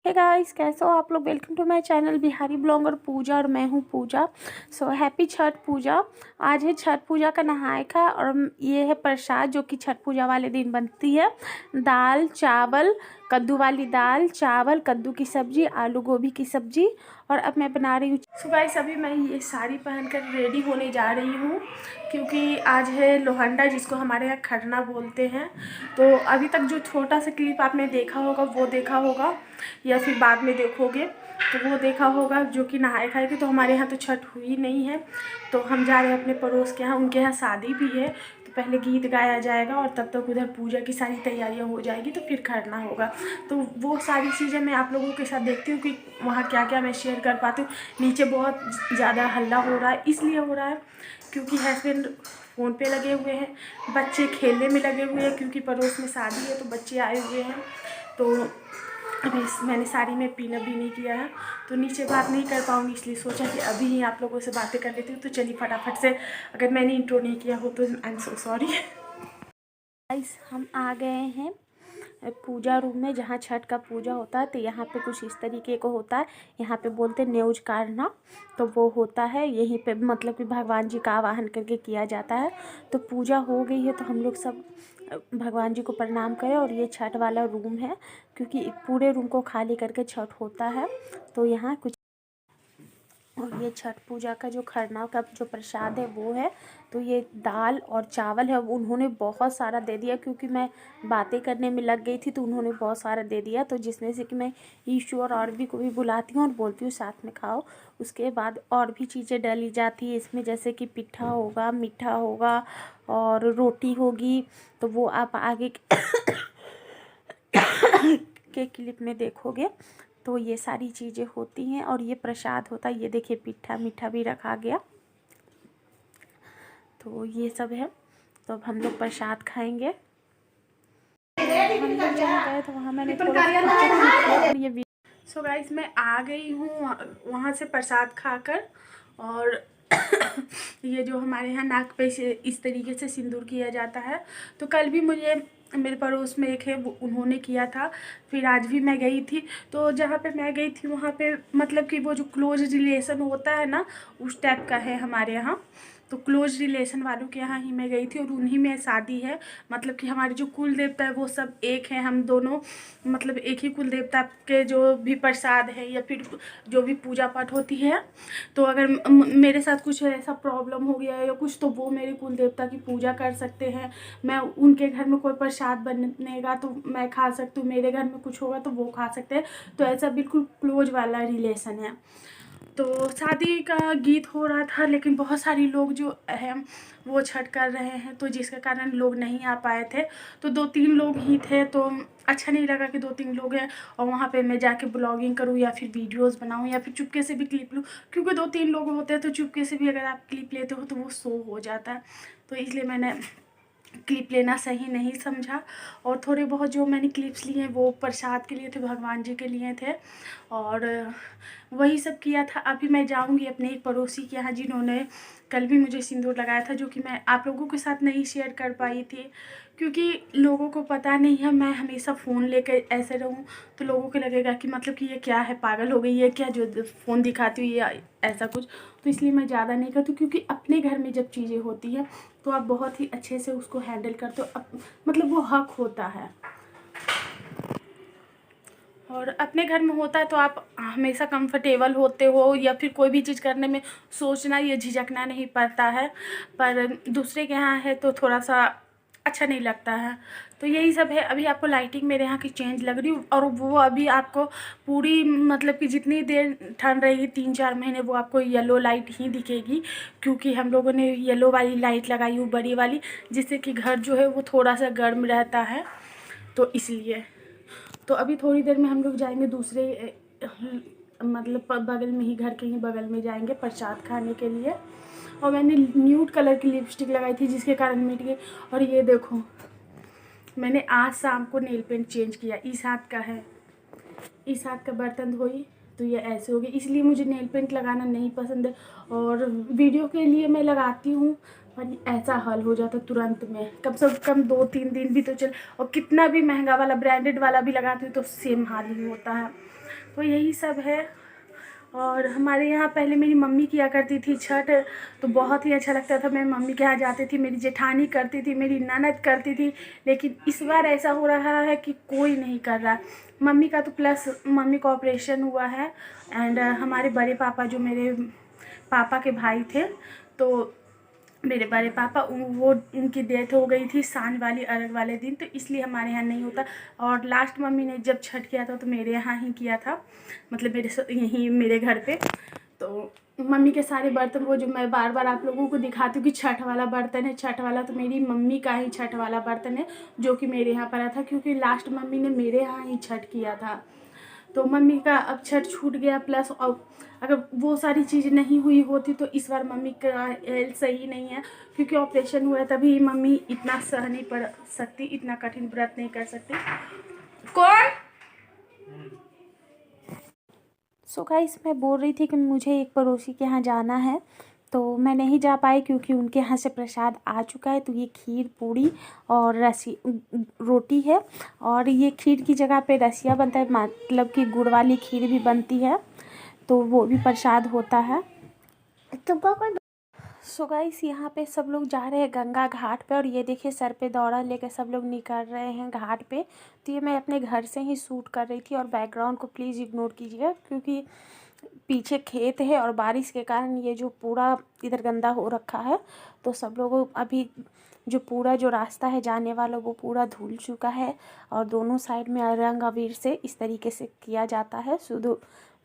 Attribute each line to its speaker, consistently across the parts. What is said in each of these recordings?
Speaker 1: Hey guys, कैसे हो आप लोग। Welcome to my channel Bihari blogger Pooja और मैं हूँ पूजा। सो हैप्पी छठ पूजा। आज है छठ पूजा का नहाय का और ये है प्रसाद जो कि छठ पूजा वाले दिन बनती है। दाल चावल, कद्दू वाली दाल चावल, कद्दू की सब्जी, आलू गोभी की सब्जी। और अब मैं बना रही हूँ। सो गाइस, अभी मैं ये साड़ी पहनकर रेडी होने जा रही हूँ क्योंकि आज है लोहंडा, जिसको हमारे यहाँ खरना बोलते हैं। तो अभी तक जो छोटा सा क्लिप आपने देखा होगा वो देखा होगा या फिर बाद में देखोगे तो वो देखा होगा, जो कि नहाए खाए के। तो हमारे यहाँ तो छठ हुई नहीं है, तो हम जा रहे हैं अपने पड़ोस के यहाँ, उनके यहाँ शादी भी है। तो पहले गीत गाया जाएगा और तब तक उधर पूजा की सारी तैयारियां हो जाएगी, तो फिर खरना होगा। तो वो सारी चीज़ें मैं आप लोगों के साथ देखती हूँ कि वहाँ क्या क्या मैं शेयर कर पाती हूँ। नीचे बहुत ज़्यादा हल्ला हो रहा है, इसलिए हो रहा है क्योंकि हस्बैंड फ़ोन पे लगे हुए हैं, बच्चे खेलने में लगे हुए हैं क्योंकि पड़ोस में शादी है, तो बच्चे आए हुए हैं। तो अभी मैंने साड़ी में पिन भी नहीं किया है, तो नीचे बात नहीं कर पाऊँगी, इसलिए सोचा कि अभी ही आप लोगों से बातें कर लेती हूँ। तो चलिए फटाफट से, अगर मैंने इंट्रो नहीं किया हो तो I am so sorry. Guys, हम आ गए हैं पूजा रूम में, जहाँ छठ का पूजा होता है। तो यहाँ पे कुछ इस तरीके को होता है, यहाँ पे बोलते हैं न्योज करना। तो वो होता है यहीं पे, मतलब कि भगवान जी का आवाहन करके किया जाता है। तो पूजा हो गई है, तो हम लोग सब भगवान जी को प्रणाम करें। और ये छठ वाला रूम है क्योंकि पूरे रूम को खाली करके छठ होता है। तो यहाँ कुछ, और ये छठ पूजा का जो खरना का जो प्रसाद है वो है। तो ये दाल और चावल है। उन्होंने बहुत सारा दे दिया क्योंकि मैं बातें करने में लग गई थी, तो उन्होंने बहुत सारा दे दिया। तो जिसमें से कि मैं ईश्वर और भी को भी बुलाती हूँ और बोलती हूँ साथ में खाओ। उसके बाद और भी चीज़ें डाली जाती है इसमें, जैसे कि पिट्ठा होगा, मीठा होगा और रोटी होगी। तो वो आप आगे के क्लिप में देखोगे। तो ये सारी चीज़ें होती हैं और ये प्रसाद होता है। ये देखिए पिट्ठा मीठा भी रखा गया। तो ये सब है। तो अब हम लोग प्रसाद खाएंगे। हम लोग जहाँ गए तो वहाँ मैंने थोड़ा ये सो गाइस, मैं आ गई हूँ वहाँ से प्रसाद खाकर। और ये जो हमारे यहाँ नाक पे से इस तरीके से सिंदूर किया जाता है। तो कल भी मुझे मेरे पड़ोस में एक है, वो उन्होंने किया था। फिर आज भी मैं गई थी, तो जहाँ पे मैं गई थी वहाँ पे मतलब कि वो जो क्लोज रिलेशन होता है ना, उस टाइप का है हमारे यहाँ। तो क्लोज रिलेशन वालों के यहाँ ही मैं गई थी और उन्हीं में शादी है। मतलब कि हमारे जो कुल देवता है वो सब एक है, हम दोनों मतलब एक ही कुल देवता के जो भी प्रसाद है या फिर जो भी पूजा पाठ होती है। तो अगर मेरे साथ कुछ ऐसा प्रॉब्लम हो गया है या कुछ, तो वो मेरे कुल देवता की पूजा कर सकते हैं। मैं उनके घर में कोई प्रसाद बनेगा तो मैं खा सकती हूँ, मेरे घर में कुछ होगा तो वो खा सकते हैं। तो ऐसा बिल्कुल क्लोज वाला रिलेशन है। तो शादी का गीत हो रहा था, लेकिन बहुत सारी लोग जो है वो छठ कर रहे हैं, तो जिसके कारण लोग नहीं आ पाए थे। तो 2-3 लोग ही थे, तो अच्छा नहीं लगा कि 2-3 लोग हैं और वहाँ पे मैं जाके ब्लॉगिंग करूँ या फिर वीडियोस बनाऊँ या फिर चुपके से भी क्लिप लूँ। क्योंकि 2-3 लोग होते हैं तो चुपके से भी अगर आप क्लिप लेते हो तो वो शो हो जाता है। तो इसलिए मैंने क्लिप लेना सही नहीं समझा। और थोड़े बहुत जो मैंने क्लिप्स लिए वो प्रसाद के लिए थे, भगवान जी के लिए थे, और वही सब किया था। अभी मैं जाऊंगी अपने एक पड़ोसी के यहाँ, जिन्होंने कल भी मुझे सिंदूर लगाया था, जो कि मैं आप लोगों के साथ नहीं शेयर कर पाई थी क्योंकि लोगों को पता नहीं है। मैं हमेशा फ़ोन लेकर ऐसे रहूँ तो लोगों को लगेगा कि मतलब कि ये क्या है, पागल हो गई है क्या, जो फ़ोन दिखाती हूँ या ऐसा कुछ। तो इसलिए मैं ज़्यादा नहीं करती क्योंकि अपने घर में जब चीज़ें होती हैं तो आप बहुत ही अच्छे से उसको हैंडल करते हो। मतलब वो हक होता है, और अपने घर में होता है तो आप हमेशा कंफर्टेबल होते हो या फिर कोई भी चीज़ करने में सोचना या झिझकना नहीं पड़ता है। पर दूसरे के यहाँ है तो थोड़ा सा अच्छा नहीं लगता है। तो यही सब है। अभी आपको लाइटिंग मेरे यहाँ की चेंज लग रही, और वो अभी आपको पूरी मतलब कि जितनी देर ठंड रहेगी 3-4 महीने, वो आपको येलो लाइट ही दिखेगी क्योंकि हम लोगों ने येलो वाली लाइट लगाई हुई बड़ी वाली, जिससे कि घर जो है वो थोड़ा सा गर्म रहता है। तो इसलिए तो अभी थोड़ी देर में हम लोग जाएंगे दूसरे मतलब बगल में ही, घर के ही बगल में जाएंगे प्रसाद खाने के लिए। और मैंने न्यूड कलर की लिपस्टिक लगाई थी जिसके कारण मेरी, और ये देखो मैंने आज शाम को नेल पेंट चेंज किया। इस हाथ का है, इस हाथ का बर्तन धोई तो ये ऐसे हो गए, इसलिए मुझे नेल पेंट लगाना नहीं पसंद है। और वीडियो के लिए मैं लगाती हूँ पर ऐसा हाल हो जाता तुरंत में, कम से कम 2-3 दिन भी तो चल। और कितना भी महंगा वाला ब्रांडेड वाला भी लगाती हूँ तो सेम हाल ही होता है। तो यही सब है। और हमारे यहाँ पहले मेरी मम्मी किया करती थी छठ, तो बहुत ही अच्छा लगता था। मैं मम्मी के यहाँ जाती थी, मेरी जेठानी करती थी, मेरी ननद करती थी। लेकिन इस बार ऐसा हो रहा है कि कोई नहीं कर रहा। मम्मी का तो प्लस मम्मी का ऑपरेशन हुआ है, एंड हमारे बड़े पापा जो मेरे पापा के भाई थे, तो मेरे बड़े पापा वो उनकी डेथ हो गई थी सांझ वाली अर्घ वाले दिन, तो इसलिए हमारे यहाँ नहीं होता। और लास्ट मम्मी ने जब छठ किया था तो मेरे यहाँ ही किया था, मतलब यहीं मेरे घर पे। तो मम्मी के सारे बर्तन, वो जो मैं बार बार आप लोगों को दिखाती हूँ कि छठ वाला बर्तन है, छठ वाला, तो मेरी मम्मी का ही छठ वाला बर्तन है जो कि मेरे यहाँ पर आया था, क्योंकि लास्ट मम्मी ने मेरे यहाँ ही छठ किया था। तो मम्मी का अब छठ छूट गया, प्लस अब अगर वो सारी चीज़ नहीं हुई होती तो इस बार मम्मी का हेल्थ सही नहीं है, क्योंकि ऑपरेशन हुआ है, तभी मम्मी इतना सह नहीं पड़ सकती, इतना कठिन व्रत नहीं कर सकती। कौन सो गाइस, मैं बोल रही थी कि मुझे एक पड़ोसी के यहाँ जाना है, तो मैं नहीं जा पाई क्योंकि उनके यहाँ से प्रसाद आ चुका है। तो ये खीर पूड़ी और रोटी है, और ये खीर की जगह पे रसिया बनता है, मतलब कि गुड़ वाली खीर भी बनती है, तो वो भी प्रसाद होता है। तो सो गाइस, यहाँ पे सब लोग जा रहे हैं गंगा घाट पे, और ये देखिए सर पे दौरा लेकर सब लोग निकल रहे हैं घाट पे। तो ये मैं अपने घर से ही शूट कर रही थी, और बैकग्राउंड को प्लीज़ इग्नोर कीजिएगा क्योंकि पीछे खेत है और बारिश के कारण ये जो पूरा इधर गंदा हो रखा है। तो सब लोग अभी जो पूरा जो रास्ता है जाने वाला वो पूरा धुल चुका है, और दोनों साइड में रंग अबीर से इस तरीके से किया जाता है, शुद्ध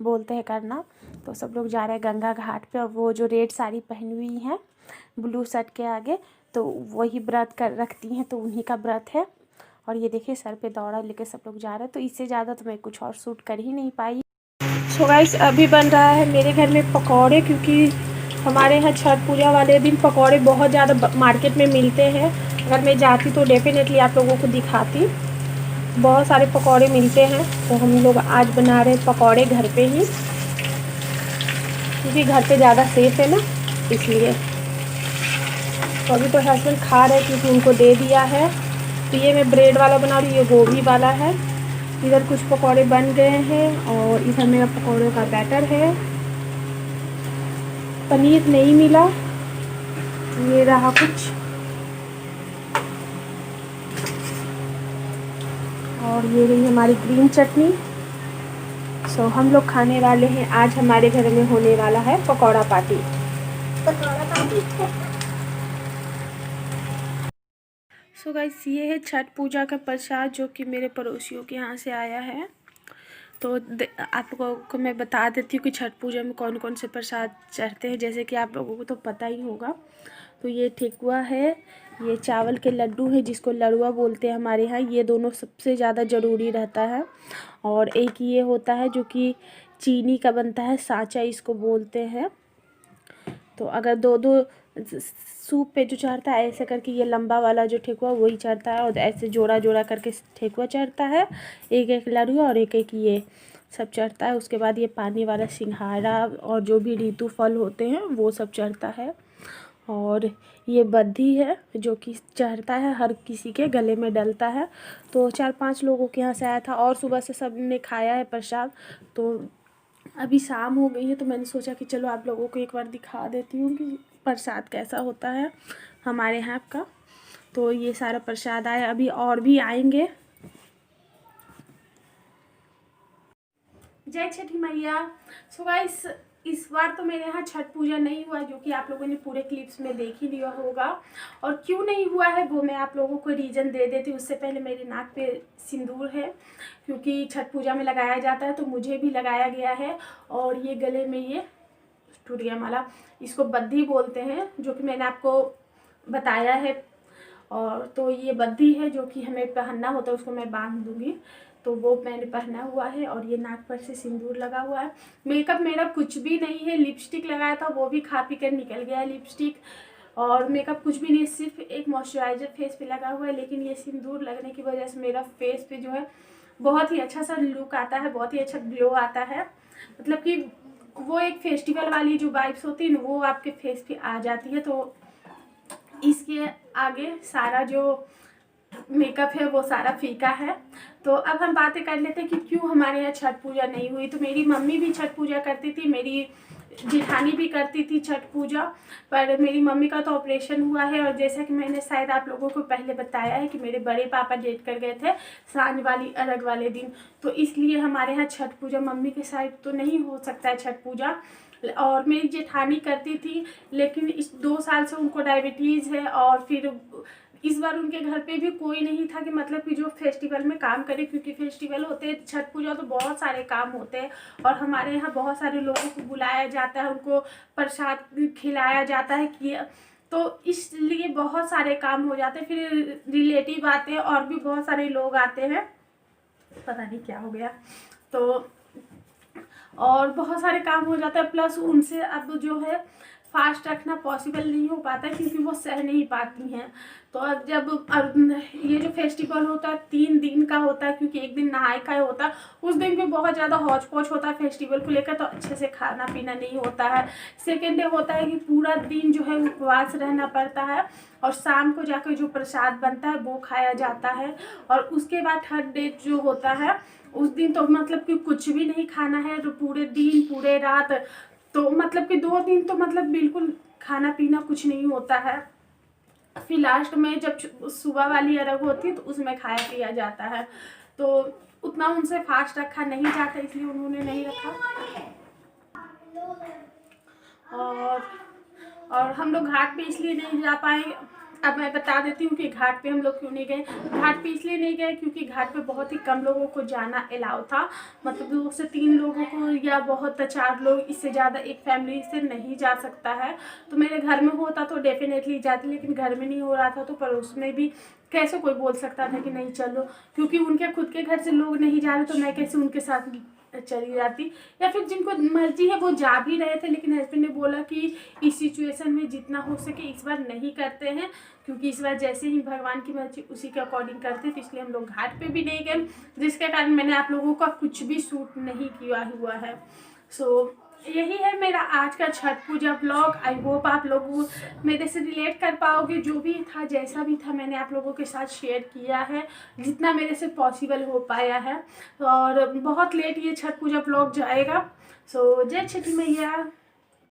Speaker 1: बोलते हैं करना। तो सब लोग जा रहे हैं गंगा घाट पे, और वो जो रेड साड़ी पहनी हुई हैं ब्लू शर्ट के आगे, तो वही व्रत कर रखती हैं, तो उन्हीं का व्रत है। और ये देखिए सर पे दौड़ा लेके सब लोग जा रहे हैं, तो इससे ज़्यादा तो मैं कुछ और शूट कर ही नहीं पाई। सो गाइस, अभी बन रहा है मेरे घर में पकौड़े, क्योंकि हमारे यहाँ छठ पूजा वाले दिन पकौड़े बहुत ज़्यादा मार्केट में मिलते हैं। अगर मैं जाती तो डेफिनेटली आप लोगों को दिखाती, बहुत सारे पकौड़े मिलते हैं। तो हम लोग आज बना रहे हैं पकौड़े घर पे ही, क्योंकि घर पे ज़्यादा सेफ है ना, इसलिए। तो अभी तो हस्बैंड खा रहे क्योंकि उनको दे दिया है। तो ये मैं ब्रेड वाला बना रही हूँ, ये गोभी वाला है। इधर कुछ पकौड़े बन गए हैं, और इधर मेरा पकौड़ों का बैटर है। पनीर नहीं मिला, ये रहा कुछ, और ये रही हमारी ग्रीन चटनी। सो हम लोग खाने वाले हैं, आज हमारे घर में होने वाला है पकौड़ा पार्टी। सो गाइस, ये है छठ पूजा का प्रसाद जो कि मेरे पड़ोसियों के यहाँ से आया है। तो आप लोगों को मैं बता देती हूँ कि छठ पूजा में कौन कौन से प्रसाद चढ़ते हैं, जैसे कि आप लोगों को तो पता ही होगा। तो ये ठेकुआ है, ये चावल के लड्डू है जिसको लड़ुआ बोलते हैं हमारे यहाँ, ये दोनों सबसे ज़्यादा ज़रूरी रहता है। और एक ये होता है जो कि चीनी का बनता है, सांचा इसको बोलते हैं। तो अगर दो दो सूप पे जो चढ़ता है ऐसे करके, ये लंबा वाला जो ठेकुआ वही चढ़ता है, और ऐसे जोड़ा जोड़ा करके ठेकुआ चढ़ता है, एक एक लड़ुआ और एक एक ये सब चढ़ता है। उसके बाद ये पानी वाला सिंघाड़ा और जो भी ऋतु फल होते हैं वो सब चढ़ता है। और ये बद्धी है जो कि चढ़ता है, हर किसी के गले में डलता है। तो 4-5 लोगों के यहाँ से आया था, और सुबह से सब ने खाया है प्रसाद। तो अभी शाम हो गई है, तो मैंने सोचा कि चलो आप लोगों को एक बार दिखा देती हूँ कि प्रसाद कैसा होता है हमारे यहाँ का। तो ये सारा प्रसाद आया, अभी और भी आएंगे। जय छठी मैया। सो गाइस, इस बार तो मेरे यहाँ छठ पूजा नहीं हुआ, जो कि आप लोगों ने पूरे क्लिप्स में देख ही लिया होगा। और क्यों नहीं हुआ है वो मैं आप लोगों को रीज़न दे देती हूँ। उससे पहले मेरे नाक पे सिंदूर है, क्योंकि छठ पूजा में लगाया जाता है, तो मुझे भी लगाया गया है। और ये गले में ये टूट गया माला, इसको बद्धी बोलते हैं, जो कि मैंने आपको बताया है। और तो ये बद्धी है जो कि हमें पहनना होता है, उसको मैं बांध दूँगी, तो वो मैंने पहना हुआ है। और ये नाक पर से सिंदूर लगा हुआ है। मेकअप मेरा कुछ भी नहीं है, लिपस्टिक लगाया था वो भी खा पी कर निकल गया है लिपस्टिक, और मेकअप कुछ भी नहीं, सिर्फ एक मॉइस्चराइज़र फेस पे लगा हुआ है। लेकिन ये सिंदूर लगने की वजह से मेरा फेस पे जो है बहुत ही अच्छा सा लुक आता है, बहुत ही अच्छा ग्लो आता है। मतलब कि वो एक फेस्टिवल वाली जो वाइब्स होती है ना वो आपके फेस पे आ जाती है। तो इसके आगे सारा जो मेकअप है वो सारा फीका है। तो अब हम बातें कर लेते हैं कि क्यों हमारे यहाँ छठ पूजा नहीं हुई। तो मेरी मम्मी भी छठ पूजा करती थी, मेरी जेठानी भी करती थी छठ पूजा, पर मेरी मम्मी का तो ऑपरेशन हुआ है। और जैसा कि मैंने शायद आप लोगों को पहले बताया है कि मेरे बड़े पापा डेट कर गए थे सांझ वाली अर्घ वाले दिन, तो इसलिए हमारे यहाँ छठ पूजा मम्मी के साइड तो नहीं हो सकता है छठ पूजा। और मेरी जेठानी करती थी, लेकिन इस 2 साल से उनको डायबिटीज़ है। और फिर इस बार उनके घर पे भी कोई नहीं था कि मतलब कि जो फेस्टिवल में काम करे, क्योंकि फेस्टिवल होते हैं छठ पूजा तो बहुत सारे काम होते हैं। और हमारे यहाँ बहुत सारे लोगों को बुलाया जाता है, उनको प्रसाद खिलाया जाता है कि तो इसलिए बहुत सारे काम हो जाते हैं। फिर रिलेटिव आते हैं और भी बहुत सारे लोग आते हैं, पता नहीं क्या हो गया। तो और बहुत सारे काम हो जाता है, प्लस उनसे अब जो है फास्ट रखना पॉसिबल नहीं हो पाता क्योंकि वो सह नहीं पाती हैं। तो अब जब ये जो फेस्टिवल होता है 3 दिन का होता है, क्योंकि एक दिन नहाय खाए होता है, उस दिन भी बहुत ज़्यादा हौच पौच होता है फेस्टिवल को लेकर, तो अच्छे से खाना पीना नहीं होता है। सेकेंड डे होता है कि पूरा दिन जो है उपवास रहना पड़ता है, और शाम को जाकर जो प्रसाद बनता है वो खाया जाता है। और उसके बाद थर्ड डे जो होता है उस दिन तो मतलब कि कुछ भी नहीं खाना है, तो पूरे दिन पूरे रात, तो मतलब कि 2 दिन तो मतलब बिल्कुल खाना पीना कुछ नहीं होता है। फिर लास्ट में जब सुबह वाली अर्घ होती है तो उसमें खाया पिया जाता है। तो उतना उनसे फास्ट रखा नहीं जाता, इसलिए उन्होंने नहीं रखा। और हम लोग घाट पे इसलिए नहीं जा पाए। अब मैं बता देती हूँ कि घाट पे हम लोग क्यों नहीं गए। घाट पे इसलिए नहीं गए क्योंकि घाट पे बहुत ही कम लोगों को जाना अलाउ था, मतलब 2 से 3 लोगों को, या बहुत 4 लोग, इससे ज़्यादा एक फैमिली से नहीं जा सकता है। तो मेरे घर में होता तो डेफिनेटली जाती, लेकिन घर में नहीं हो रहा था तो पड़ोस में भी कैसे कोई बोल सकता था कि नहीं चलो, क्योंकि उनके खुद के घर से लोग नहीं जा रहे तो मैं कैसे उनके साथ चली जाती। या फिर जिनको मर्जी है वो जा भी रहे थे, लेकिन हस्बैंड ने बोला कि इस सिचुएशन में जितना हो सके इस बार नहीं करते हैं, क्योंकि इस बार जैसे ही भगवान की मर्जी उसी के अकॉर्डिंग करते, तो इसलिए हम लोग घाट पे भी नहीं गए, जिसके कारण मैंने आप लोगों का कुछ भी शूट नहीं किया हुआ है। सो यही है मेरा आज का छठ पूजा ब्लॉग। आई होप आप लोग मेरे से रिलेट कर पाओगे। जो भी था जैसा भी था मैंने आप लोगों के साथ शेयर किया है, जितना मेरे से पॉसिबल हो पाया है। और बहुत लेट ये छठ पूजा ब्लॉग जाएगा। सो जय छठी मैया।